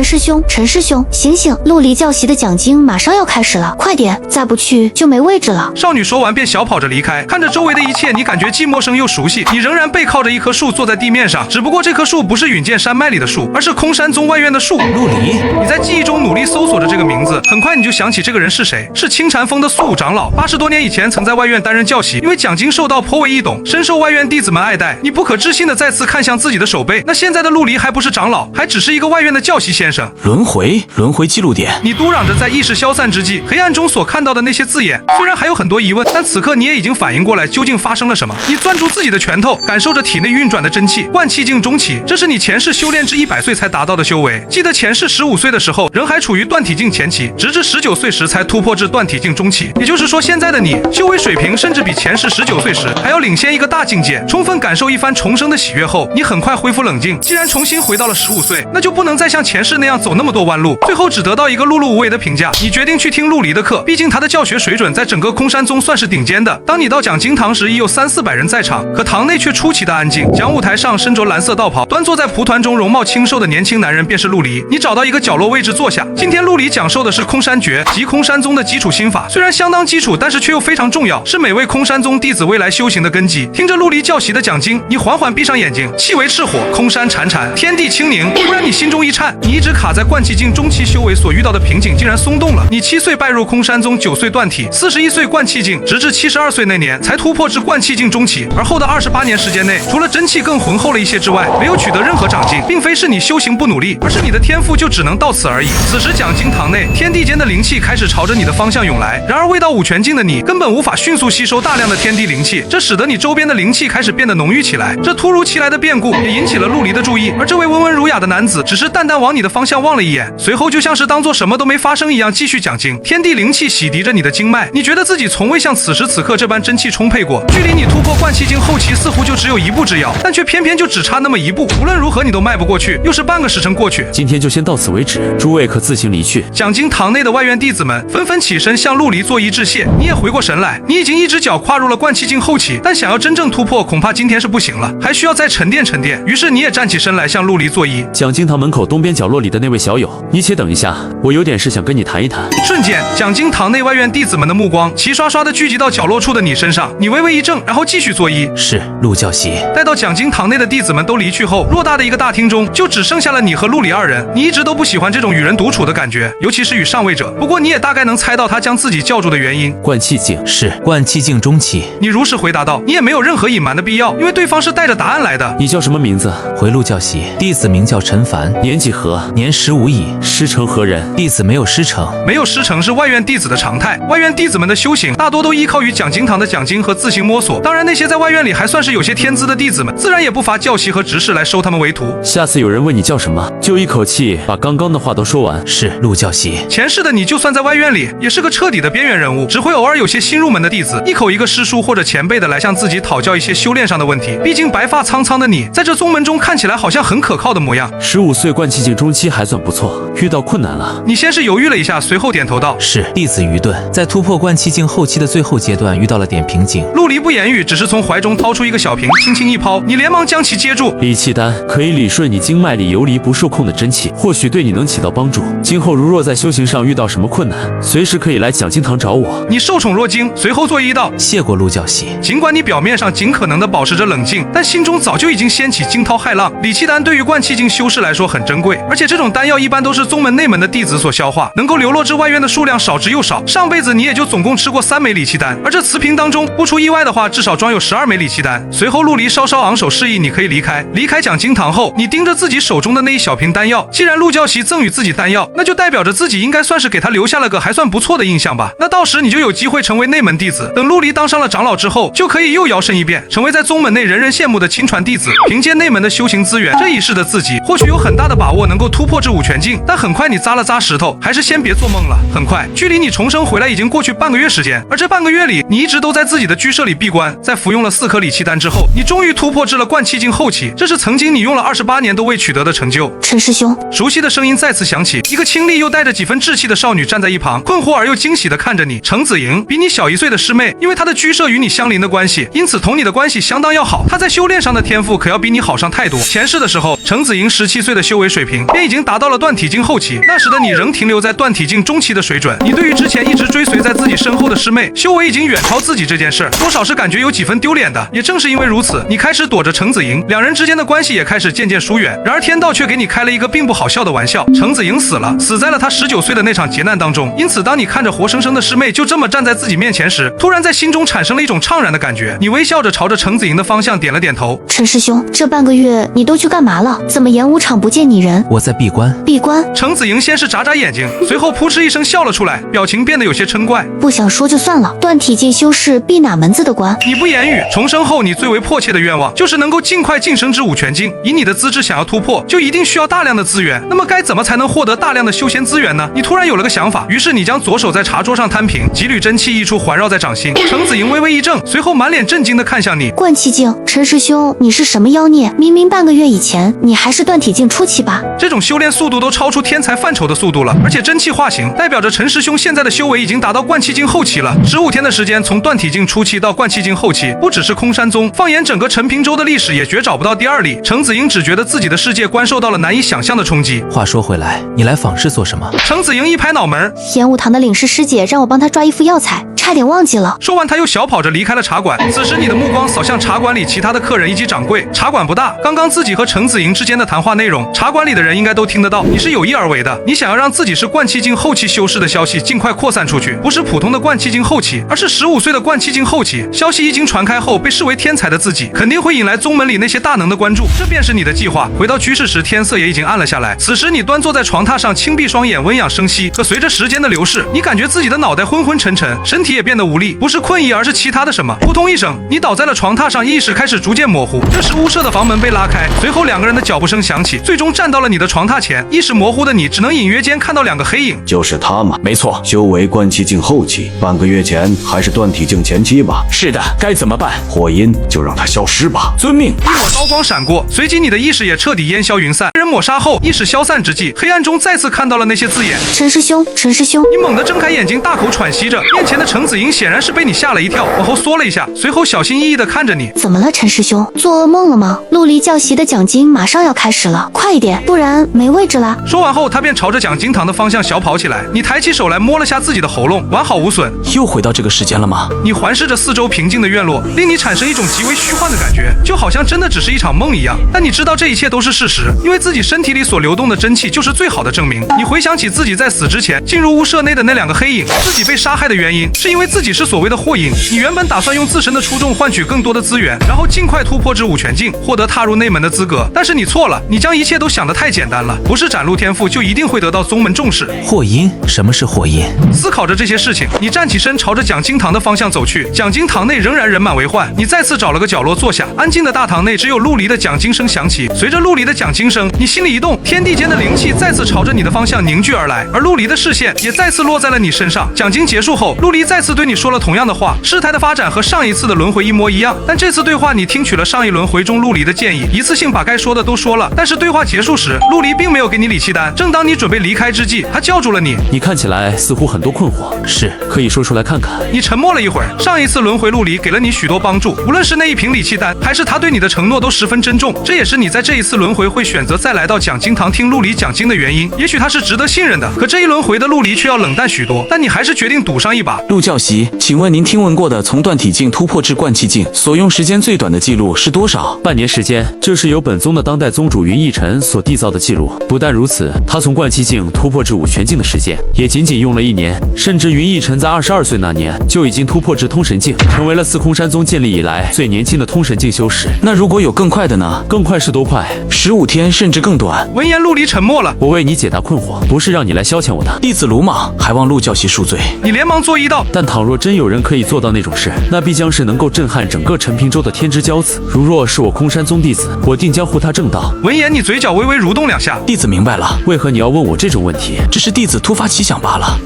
师兄，陈师兄，醒醒！陆离教习的讲经马上要开始了，快点，再不去就没位置了。少女说完便小跑着离开，看着周围的一切，你感觉既陌生又熟悉。你仍然背靠着一棵树坐在地面上，只不过这棵树不是允剑山脉里的树，而是空山宗外院的树。陆离，你在记忆中努力搜索着这个名字，很快你就想起这个人是谁，是青禅峰的苏武长老。80多年以前曾在外院担任教习，因为讲经授道颇为易懂，深受外院弟子们爱戴。你不可置信的再次看向自己的手背，那现在的陆离还不是长老，还只是一个外院的教习先生。轮回记录点。你嘟嚷着在意识消散之际，黑暗中所看到的那些字眼，虽然还有很多疑问，但此刻你也已经反应过来究竟发生了什么。你攥住自己的拳头，感受着体内运转的真气，灌气境中期，这是你前世修炼至100岁才达到的修为。记得前世15岁的时候，仍还处于断体境前期，直至19岁时才突破至断体境中期。也就是说，现在的你修为水平甚至比前世19岁时还要领先一个大境界。充分感受一番重生的喜悦后，你很快恢复冷静。既然重新回到了15岁，那就不能再像前世那样走那么多弯路，最后只得到一个碌碌无为的评价。你决定去听陆离的课，毕竟他的教学水准在整个空山宗算是顶尖的。当你到讲经堂时，已有300-400人在场，可堂内却出奇的安静。讲舞台上身着蓝色道袍，端坐在蒲团中容貌清瘦的年轻男人便是陆离。你找到一个角落位置坐下。今天陆离讲授的是空山诀及空山宗的基础心法，虽然相当基础，但是却又非常重要，是每位空山宗弟子未来修行的根基。听着陆离教习的讲经，你缓缓闭上眼睛，气为赤火，空山潺潺，天地清宁。突然你心中一颤，你一直卡在灌气境中期修为所遇到的瓶颈竟然松动了。你7岁拜入空山宗，9岁断体，41岁灌气境，直至72岁那年才突破至灌气境中期。而后的28年时间内，除了真气更浑厚了一些之外，没有取得任何长进，并非是你修行不努力，而是你的天赋就只能到此而已。此时讲经堂内，天地间的灵气开始朝着你的方向涌来，然而未到5全境的你根本无法迅速吸收大量的天地灵气，这使得你周边的灵气开始变得浓郁起来。这突如其来的变故也引起了陆离的注意，而这位温文儒雅的男子只是淡淡往你的方向望了一眼，随后就像是当做什么都没发生一样继续讲经。天地灵气洗涤着你的经脉，你觉得自己从未像此时此刻这般真气充沛过。距离你突破灌气境后期似乎就只有1步之遥，但却偏偏就只差那么1步，无论如何你都迈不过去。又是半个时辰过去，今天就先到此为止，诸位可自行离去。讲经堂内的外院弟子们纷纷起身向陆离作揖致谢。你也回过神来，你已经一只脚跨入了灌气境后期，但想要真正突破，恐怕今天是不行了，还需要再沉淀沉淀。于是你也站起身来向陆离作揖。讲经堂门口东边角落里的那位小友，你且等一下，我有点事想跟你谈一谈。瞬间，讲经堂内外院弟子们的目光齐刷刷地聚集到角落处的你身上，你微微一怔，然后继续作揖。是陆教习。待到讲经堂内的弟子们都离去后，偌大的一个大厅中就只剩下了你和陆离2人。你一直都不喜欢这种与人独处的感觉，尤其是与上位者。不过你也大概能猜到他将自己叫住的原因。灌气境，是灌气境中期。你如实回答道，你也没有任何隐瞒的必要，因为对方是带着答案来的。你叫什么名字？回陆教习，弟子名叫陈凡，年纪何？年15矣。师承何人？弟子没有师承。没有师承是外院弟子的常态，外院弟子们的修行大多都依靠于讲经堂的讲经和自行摸索。当然那些在外院里还算是有些天资的弟子们，自然也不乏教习和执事来收他们为徒。下次有人问你叫什么，就一口气把刚刚的话都说完。是陆教习。前世的你就算在外院里也是个彻底的边缘人物，只会偶尔有些新入门的弟子一口一个师叔或者前辈的来向自己讨教一些修炼上的问题。毕竟白发苍苍的你在这宗门中看起来好像很可靠的模样。15岁灌气境中期还算不错，遇到困难了。你先是犹豫了一下，随后点头道，是。弟子愚钝，在突破灌气境后期的最后阶段遇到了点瓶颈。陆离不言语，只是从怀中掏出一个小瓶，轻轻一抛，你连忙将其接住。理气丹可以理顺你经脉里游离不受控的真气，或许对你能起到帮助。今后如若在修行上遇到什么困难，随时可以来讲经堂找我。你受宠若惊，随后作揖道，谢过陆教习。尽管你表面上尽可能的保持着冷静，但心中早就已经掀起惊涛骇浪。理气丹对于灌气境修士来说很珍贵，而且这种丹药一般都是宗门内门的弟子所消化，能够流落至外院的数量少之又少。上辈子你也就总共吃过3枚理气丹，而这瓷瓶当中不出意外的话，至少装有12枚理气丹。随后陆离稍稍昂首示意你可以离开。离开讲经堂后，你盯着自己手中的那一小瓶丹药，既然陆教习赠予自己丹药，那就代表着自己应该算是给他留下了个还算不错的印象吧。那到时你就有机会成为内门弟子，等陆离当上了长老之后，就可以又摇身一变，成为在宗门内人人羡慕的亲传弟子。凭借内门的修行资源，这一世的自己或许有很大的把握能够突破至5全境，但很快你咂了咂石头，还是先别做梦了。很快，距离你重生回来已经过去半个月时间，而这半个月里，你一直都在自己的居舍里闭关。在服用了4颗理气丹之后，你终于突破至了灌气境后期，这是曾经你用了28年都未取得的成就。陈师兄，熟悉的声音再次响起，一个清丽又带着几分稚气的少女站在一旁，困惑而又惊喜地看着你。程子莹，比你小1岁的师妹，因为她的居舍与你相邻的关系，因此同你的关系相当要好。她在修炼上的天赋可要比你好上太多。前世的时候，程子莹17岁的修为水平便已经经达到了断体境后期，那时的你仍停留在断体境中期的水准。你对于之前一直追随在自己身后的师妹修为已经远超自己这件事，多少是感觉有几分丢脸的。也正是因为如此，你开始躲着程子莹，两人之间的关系也开始渐渐疏远。然而天道却给你开了一个并不好笑的玩笑，程子莹死了，死在了他19岁的那场劫难当中。因此，当你看着活生生的师妹就这么站在自己面前时，突然在心中产生了一种怅然的感觉。你微笑着朝着程子莹的方向点了点头。陈师兄，这半个月你都去干嘛了？怎么演武场不见你人？我在闭关。闭关？程子莹先是眨眨眼睛，随后扑哧一声笑了出来，表情变得有些嗔怪。不想说就算了，断体境修士闭哪门子的关？你不言语。重生后，你最为迫切的愿望就是能够尽快晋升至武拳境。以你的资质，想要突破，就一定需要大量的资源。那么该怎么才能获得大量的修仙资源呢？你突然有了个想法，于是你将左手在茶桌上摊平，几缕真气溢出，环绕在掌心。程子莹微微一怔，随后满脸震惊地看向你。灌气境，陈师兄，你是什么妖孽？明明半个月以前你还是断体境初期吧？这种修炼速度都超出天才范畴的速度了，而且真气化形，代表着陈师兄现在的修为已经达到灌气境后期了。15天的时间，从断体境初期到灌气境后期，不只是空山宗，放眼整个陈平州的历史也绝找不到第二例。程子莹只觉得自己的世界观受到了难以想象的冲击。话说回来，你来访视做什么？程子莹一拍脑门，演武堂的领事师姐让我帮她抓一副药材，差点忘记了。说完，他又小跑着离开了茶馆。此时，你的目光扫向茶馆里其他的客人以及掌柜。茶馆不大，刚刚自己和程子莹之间的谈话内容，茶馆里的人应该都听得到。你是有意而为的，你想要让自己是灌气境后期修士的消息尽快扩散出去，不是普通的灌气境后期，而是15岁的灌气境后期。消息一经传开后，被视为天才的自己肯定会引来宗门里那些大能的关注，这便是你的计划。回到居室时，天色也已经暗了下来。此时，你端坐在床榻上，轻闭双眼，温养生息。可随着时间的流逝，你感觉自己的脑袋昏昏沉沉，身体也变得无力，不是困意，而是其他的什么。扑通一声，你倒在了床榻上，意识开始逐渐模糊。这时，屋舍的房门被拉开，随后2个人的脚步声响起，最终站到了你的床榻前。意识模糊的你只能隐约间看到2个黑影。就是他吗？没错，修为灌气境后期，半个月前还是断体境前期吧？是的，该怎么办？火阴就让他消失吧。遵命。一抹刀光闪过，随即你的意识也彻底烟消云散。被人抹杀后，意识消散之际，黑暗中再次看到了那些字眼。陈师兄，陈师兄！你猛地睁开眼睛，大口喘息着，面前的程子莹显然是被你吓了一跳，往后缩了一下，随后小心翼翼地看着你。怎么了，陈师兄？做噩梦了吗？陆离教习的讲经马上要开始了，快一点，不然没位置啦！说完后，他便朝着讲经堂的方向小跑起来。你抬起手来摸了下自己的喉咙，完好无损。又回到这个时间了吗？你环视着四周平静的院落，令你产生一种极为虚幻的感觉，就好像真的只是一场梦一样。但你知道这一切都是事实，因为自己身体里所流动的真气就是最好的证明。你回想起自己在死之前进入屋舍内的那2个黑影，自己被杀害的原因是因为自己是所谓的祸因。你原本打算用自身的出众换取更多的资源，然后尽快突破至武拳境，获得踏入内门的资格。但是你错了，你将一切都想得太简单了，不是展露天赋就一定会得到宗门重视。祸因？什么是祸因？思考着这些事情，你站起身朝着讲经堂的方向走去。讲经堂内仍然人满为患，你再次找了个角落坐下。安静的大堂内只有陆离的讲经声响起。随着陆离的讲经声，你心里一动，天地间的灵气再次朝着你的方向凝聚而来，而陆离的视线也再次落在了你身上。讲经结束后，陆离再次对你说了同样的话，事态的发展和上一次的轮回一模一样，但这次对话你听取了上一轮回中陆离的建议，一次性把该说的都说了。但是对话结束时，陆离并没有给你理气丹。正当你准备离开之际，他叫住了你。你看起来似乎很多困惑，是可以说出来看看。你沉默了一会儿。上一次轮回陆离给了你许多帮助，无论是那一瓶理气丹，还是他对你的承诺，都十分珍重。这也是你在这一次轮回会选择再来到讲经堂听陆离讲经的原因。也许他是值得信任的，可这一轮回的陆离却要冷淡许多。但你还是决定赌上一把。陆教习，请问您听闻过的从断体境突破至灌气境所用时间最短的记录是多少？半年时间，这是由本宗的当代宗主云逸尘所缔造的记录。不但如此，他从灌气境突破至武拳境的时间也仅仅用了1年，甚至云逸尘在22岁那年就已经突破至通神境，成为了四空山宗建立以来最年轻的通神境修士。那如果有更快的呢？更快是多快？15天甚至更短。闻言，陆离沉默了。我为你解答困惑，不是让你来消遣我的。弟子鲁莽，还望陆教习恕罪。你连忙作揖道：但倘若真有人可以做到那种事，那必将是能够震撼整个陈平州的天之骄子。如若是我空山宗弟子，我定将护他正道。闻言，你嘴角微微蠕动2下。弟子明白了。为何你要问我这种问题？只是弟子突发奇想罢了。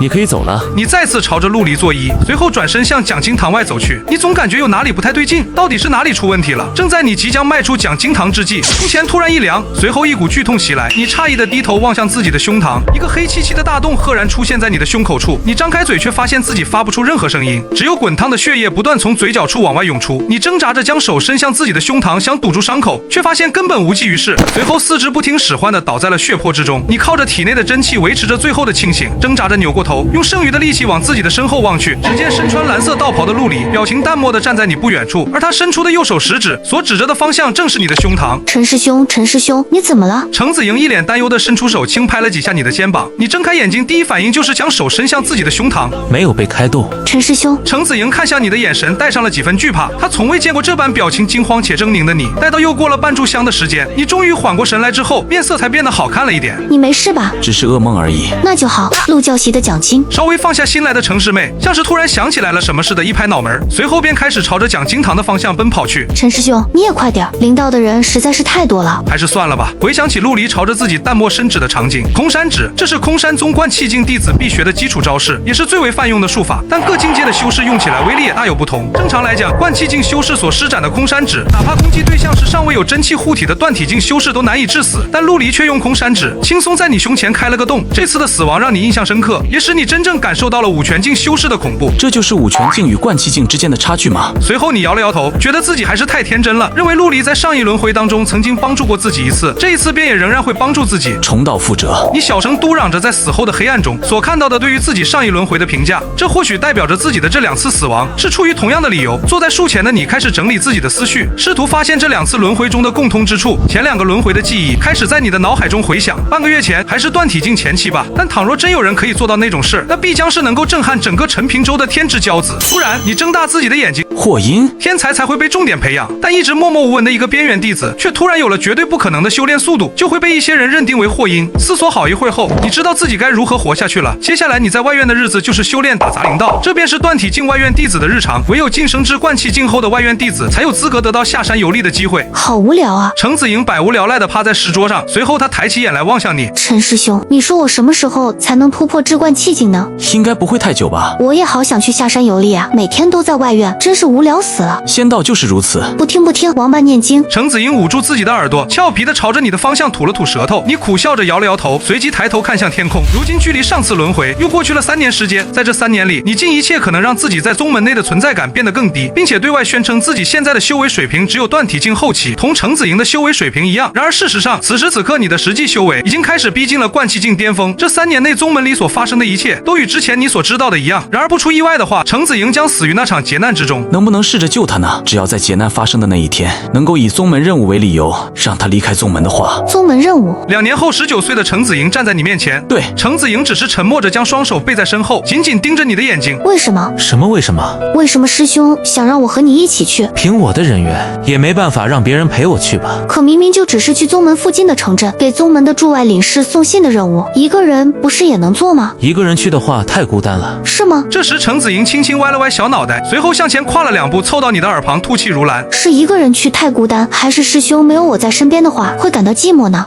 你可以走了。你再次朝着陆离作揖，随后转身向讲经堂外走去。你总感觉有哪里不太对劲，到底是哪里出问题了？正在你即将迈出讲经堂之际，胸前突然一凉，随后一股剧痛袭来。你诧异的低头望向自己的胸膛，一个黑漆漆的大洞赫然出现在你的胸口处。你张开嘴，却发现自自己发不出任何声音，只有滚烫的血液不断从嘴角处往外涌出。你挣扎着将手伸向自己的胸膛，想堵住伤口，却发现根本无济于事。随后四肢不听使唤地倒在了血泊之中。你靠着体内的真气维持着最后的清醒，挣扎着扭过头，用剩余的力气往自己的身后望去。只见身穿蓝色道袍的陆离表情淡漠地站在你不远处，而他伸出的右手食指所指着的方向正是你的胸膛。陈师兄，陈师兄，你怎么了？程子莹一脸担忧地伸出手轻拍了几下你的肩膀。你睁开眼睛，第一反应就是将手伸向自己的胸膛。没有被开动。陈师兄，程子莹看向你的眼神带上了几分惧怕，她从未见过这般表情惊慌且狰狞的你。待到又过了半炷香的时间，你终于缓过神来之后，面色才变得好看了一点。你没事吧？只是噩梦而已。那就好。陆教习的奖金。稍微放下心来的程师妹，像是突然想起来了什么似的，一拍脑门，随后便开始朝着讲经堂的方向奔跑去。陈师兄，你也快点，临到的人实在是太多了。还是算了吧。回想起陆离朝着自己淡漠伸指的场景，空山指，这是空山宗观气境弟子必学的基础招式，也是最为泛用的术法。但各境界的修士用起来威力也大有不同。正常来讲，观气境修士所施展的空山指，哪怕攻击对象是尚未有真气护体的断体境修士都难以致死。但陆离却用空山指轻松在你胸前开了个洞，这次的死亡让你印象深刻，也使你真正感受到了五拳境修士的恐怖。这就是五拳境与灌气境之间的差距吗？随后你摇了摇头，觉得自己还是太天真了，认为陆离在上一轮回当中曾经帮助过自己一次，这一次便也仍然会帮助自己，重蹈覆辙。你小声嘟嚷着，在死后的黑暗中所看到的对于自己上一轮回的评价，这或许代表着自己的这2次死亡是出于同样的理由。坐在树前的你开始整理自己的思绪，试图发现这2次轮回中的共通之处。前2个轮回的记忆开始在你的脑海中回响。半个月前还是断体境前期吧，但倘若真有人可以做到那种事，那必将是能够震撼整个陈平州的天之骄子。突然，你睁大自己的眼睛，霍音，天才才会被重点培养，但一直默默无闻的一个边缘弟子，却突然有了绝对不可能的修炼速度，就会被一些人认定为霍音。思索好一会后，你知道自己该如何活下去了。接下来你在外院的日子就是修炼打杂灵道，这便是断体境外院弟子的日常。唯有晋升至灌气境后的外院弟子，才有资格得到下山游历的机会。好无聊啊！程子莹百无聊赖地趴在石桌上，随后她抬起眼来望向你。陈师兄，你说我什么时候才能突破至灌气境呢？应该不会太久吧？我也好想去下山游历啊，每天都在外院，真是无聊死了。仙道就是如此。不听不听，王八念经。程子莹捂住自己的耳朵，俏皮地朝着你的方向吐了吐舌头。你苦笑着摇了摇头，随即抬头看向天空。如今距离上次轮回又过去了3年时间，在这3年里，你尽一切可能让自己在宗门内的存在感变得更低，并且对外宣称自己现在的修为水平只有断体境后期，同程子莹的修为水平一样。然而事实上，此时此刻你的实际修为已经开始逼近了灌气境巅峰。这3年内宗门里所发生的一切，都与之前你所知道的一样。然而不出意外的话，程子莹将死于那场劫难之中。能不能试着救他呢？只要在劫难发生的那一天，能够以宗门任务为理由让他离开宗门的话。宗门任务？2年后19岁的程子莹站在你面前。对，程子莹只是沉默着将双手背在身后，紧紧盯着你的眼睛。为什么？什么为什么？为什么师兄想让我和你一起去？凭我的人缘，也没办法让别人陪我去吧。可明明就只是去宗门附近的城镇，给宗门的驻外领事送信的任务，一个人不是也能做吗？一个人去的话太孤单了。是吗？这时程子莹轻轻歪了歪小脑袋，随后向前跨了2步，凑到你的耳旁，吐气如兰。是一个人去太孤单，还是师兄没有我在身边的话会感到寂寞呢？